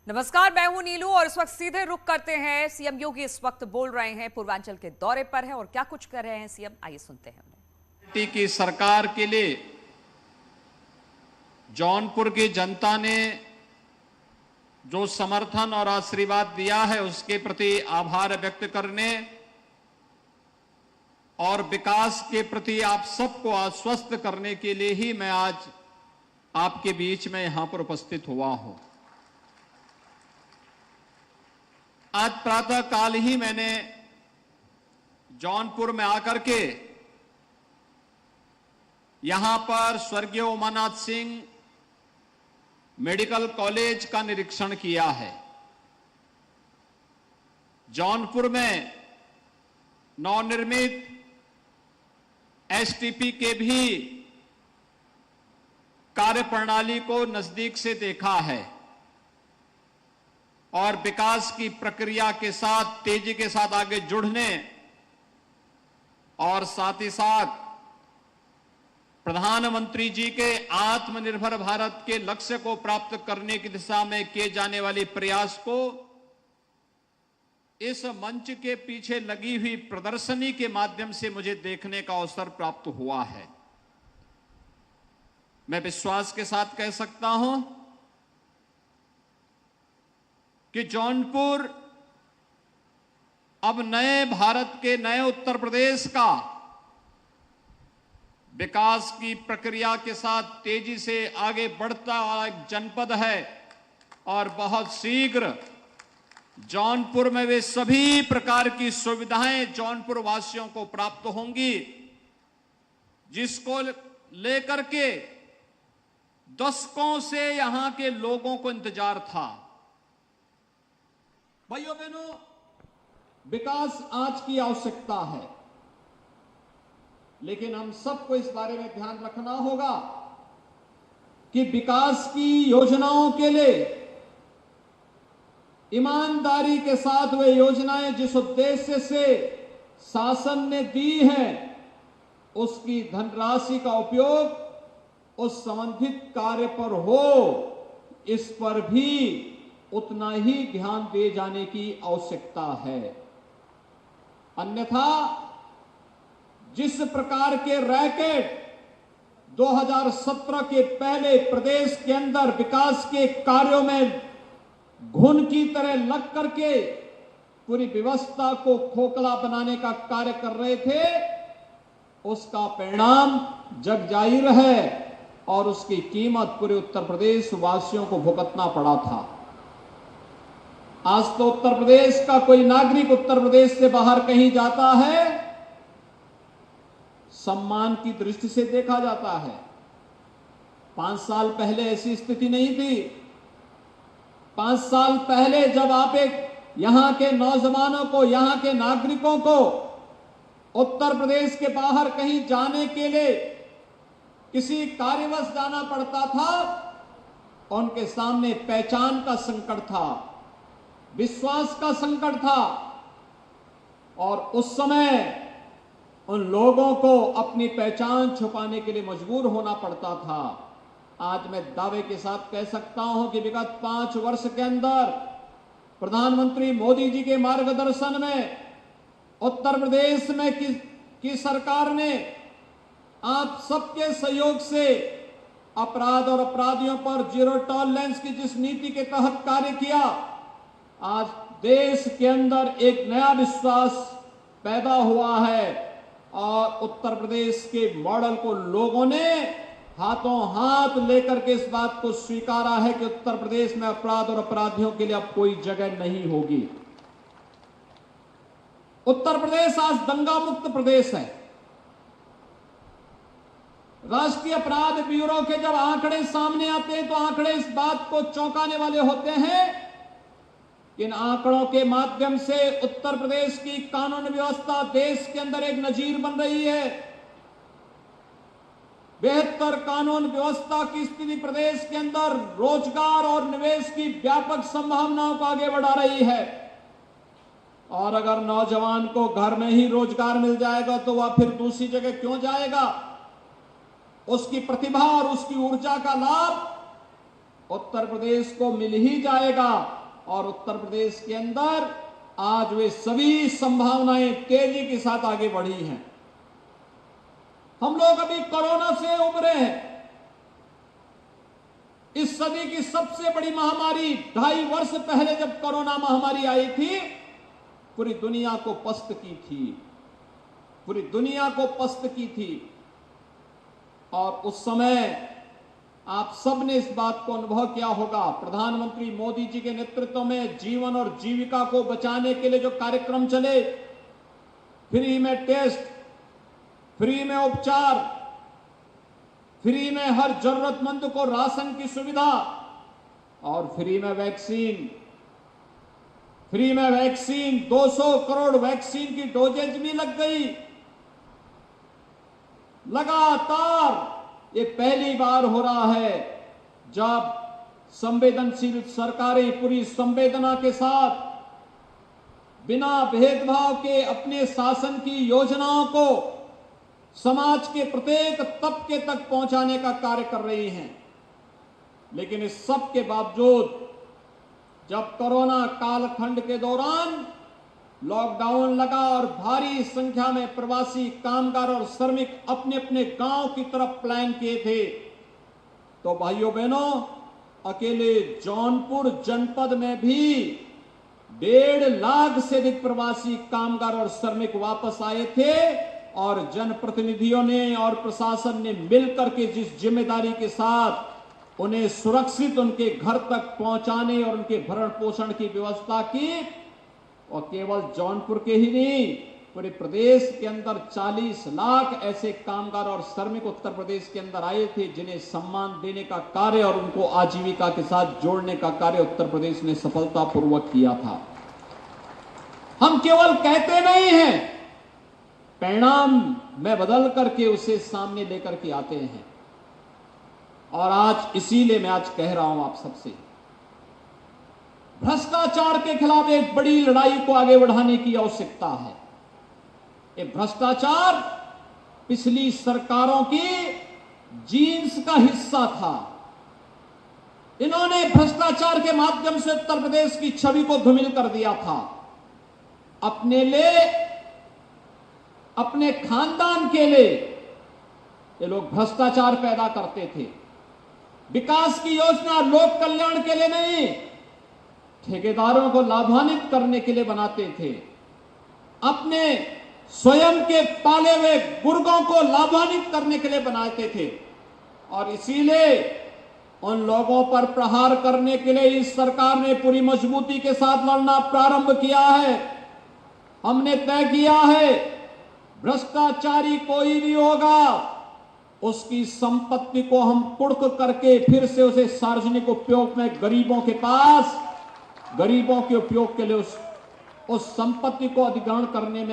नमस्कार, मैं हूं नीलू और इस वक्त सीधे रुख करते हैं। सीएम योगी इस वक्त बोल रहे हैं, पूर्वांचल के दौरे पर है और क्या कुछ कर रहे हैं सीएम, आइए सुनते हैं उन्हें। पार्टी की सरकार के लिए जौनपुर की जनता ने जो समर्थन और आशीर्वाद दिया है उसके प्रति आभार व्यक्त करने और विकास के प्रति आप सबको आश्वस्त करने के लिए ही मैं आज आपके बीच में यहां पर उपस्थित हुआ हूं। आज प्रातः काल ही मैंने जौनपुर में आकर के यहां पर स्वर्गीय उमानाथ सिंह मेडिकल कॉलेज का निरीक्षण किया है। जौनपुर में नवनिर्मित एसटीपी के भी कार्यप्रणाली को नजदीक से देखा है और विकास की प्रक्रिया के साथ तेजी के साथ आगे जुड़ने और साथ ही साथ प्रधानमंत्री जी के आत्मनिर्भर भारत के लक्ष्य को प्राप्त करने की दिशा में किए जाने वाले प्रयास को इस मंच के पीछे लगी हुई प्रदर्शनी के माध्यम से मुझे देखने का अवसर प्राप्त हुआ है। मैं विश्वास के साथ कह सकता हूं कि जौनपुर अब नए भारत के नए उत्तर प्रदेश का विकास की प्रक्रिया के साथ तेजी से आगे बढ़ता हुआ एक जनपद है और बहुत शीघ्र जौनपुर में वे सभी प्रकार की सुविधाएं जौनपुर वासियों को प्राप्त होंगी जिसको लेकर के दशकों से यहां के लोगों को इंतजार था। भाइयों बहनों, विकास आज की आवश्यकता है, लेकिन हम सबको इस बारे में ध्यान रखना होगा कि विकास की योजनाओं के लिए ईमानदारी के साथ वे योजनाएं जिस उद्देश्य से शासन ने दी हैं उसकी धनराशि का उपयोग उस संबंधित कार्य पर हो, इस पर भी उतना ही ध्यान दिए जाने की आवश्यकता है। अन्यथा जिस प्रकार के रैकेट 2017 के पहले प्रदेश के अंदर विकास के कार्यों में घुन की तरह लग करके पूरी व्यवस्था को खोखला बनाने का कार्य कर रहे थे, उसका परिणाम जग जाहिर है और उसकी कीमत पूरे उत्तर प्रदेश वासियों को भुगतना पड़ा था। आज तो उत्तर प्रदेश का कोई नागरिक उत्तर प्रदेश से बाहर कहीं जाता है, सम्मान की दृष्टि से देखा जाता है। 5 साल पहले ऐसी स्थिति नहीं थी। 5 साल पहले जब आप एक यहां के नौजवानों को, यहां के नागरिकों को उत्तर प्रदेश के बाहर कहीं जाने के लिए किसी कार्यवश जाना पड़ता था, उनके सामने पहचान का संकट था, विश्वास का संकट था और उस समय उन लोगों को अपनी पहचान छुपाने के लिए मजबूर होना पड़ता था। आज मैं दावे के साथ कह सकता हूं कि विगत 5 वर्ष के अंदर प्रधानमंत्री मोदी जी के मार्गदर्शन में उत्तर प्रदेश में की सरकार ने आप सबके सहयोग से अपराध और अपराधियों पर जीरो टॉलरेंस की जिस नीति के तहत कार्य किया, आज देश के अंदर एक नया विश्वास पैदा हुआ है और उत्तर प्रदेश के मॉडल को लोगों ने हाथों हाथ लेकर के इस बात को स्वीकारा है कि उत्तर प्रदेश में अपराध और अपराधियों के लिए अब कोई जगह नहीं होगी। उत्तर प्रदेश आज दंगा मुक्त प्रदेश है। राष्ट्रीय अपराध ब्यूरो के जब आंकड़े सामने आते हैं तो आंकड़े इस बात को चौंकाने वाले होते हैं। इन आंकड़ों के माध्यम से उत्तर प्रदेश की कानून व्यवस्था देश के अंदर एक नजीर बन रही है। बेहतर कानून व्यवस्था की स्थिति प्रदेश के अंदर रोजगार और निवेश की व्यापक संभावनाओं को आगे बढ़ा रही है। और अगर नौजवान को घर में ही रोजगार मिल जाएगा तो वह फिर दूसरी जगह क्यों जाएगा? उसकी प्रतिभा और उसकी ऊर्जा का लाभ उत्तर प्रदेश को मिल ही जाएगा। और उत्तर प्रदेश के अंदर आज वे सभी संभावनाएं तेजी के साथ आगे बढ़ी हैं। हम लोग अभी कोरोना से उबरे हैं। इस सदी की सबसे बड़ी महामारी 2.5 वर्ष पहले जब कोरोना महामारी आई थी, पूरी दुनिया को पस्त की थी, पूरी दुनिया को पस्त की थी। और उस समय आप सब ने इस बात को अनुभव किया होगा। प्रधानमंत्री मोदी जी के नेतृत्व में जीवन और जीविका को बचाने के लिए जो कार्यक्रम चले, फ्री में टेस्ट, फ्री में उपचार, फ्री में हर जरूरतमंद को राशन की सुविधा और फ्री में वैक्सीन। फ्री में वैक्सीन 200 करोड़ वैक्सीन की डोजेज भी लग गई। लगातार ये पहली बार हो रहा है जब संवेदनशील सरकारें पूरी संवेदना के साथ बिना भेदभाव के अपने शासन की योजनाओं को समाज के प्रत्येक तबके तक पहुंचाने का कार्य कर रही हैं। लेकिन इस सब के बावजूद जब कोरोना कालखंड के दौरान लॉकडाउन लगा और भारी संख्या में प्रवासी कामगार और श्रमिक अपने अपने गांव की तरफ प्लान किए थे, तो भाइयों बहनों, अकेले जौनपुर जनपद में भी 1.5 लाख से अधिक प्रवासी कामगार और श्रमिक वापस आए थे। और जनप्रतिनिधियों ने और प्रशासन ने मिलकर के जिस जिम्मेदारी के साथ उन्हें सुरक्षित उनके घर तक पहुंचाने और उनके भरण पोषण की व्यवस्था की, और केवल जौनपुर के ही नहीं, पूरे प्रदेश के अंदर 40 लाख ऐसे कामगार और श्रमिक उत्तर प्रदेश के अंदर आए थे जिन्हें सम्मान देने का कार्य और उनको आजीविका के साथ जोड़ने का कार्य उत्तर प्रदेश ने सफलतापूर्वक किया था। हम केवल कहते नहीं हैं, परिणाम में बदल करके उसे सामने लेकर के आते हैं। और आज इसीलिए मैं आज कह रहा हूं आप सबसे, भ्रष्टाचार के खिलाफ एक बड़ी लड़ाई को आगे बढ़ाने की आवश्यकता है। ये भ्रष्टाचार पिछली सरकारों की जीन्स का हिस्सा था। इन्होंने भ्रष्टाचार के माध्यम से उत्तर प्रदेश की छवि को धूमिल कर दिया था। अपने लिए, अपने खानदान के लिए ये लोग भ्रष्टाचार पैदा करते थे। विकास की योजना लोक कल्याण के लिए नहीं, ठेकेदारों को लाभान्वित करने के लिए बनाते थे। अपने स्वयं के पाले हुए गुर्गों को लाभान्वित करने के लिए बनाते थे। और इसीलिए उन लोगों पर प्रहार करने के लिए इस सरकार ने पूरी मजबूती के साथ लड़ना प्रारंभ किया है। हमने तय किया है, भ्रष्टाचारी कोई भी होगा, उसकी संपत्ति को हम कुड़क करके फिर से उसे सार्वजनिक उपयोग में गरीबों के उपयोग के लिए उस संपत्ति को अधिग्रहण करने में भी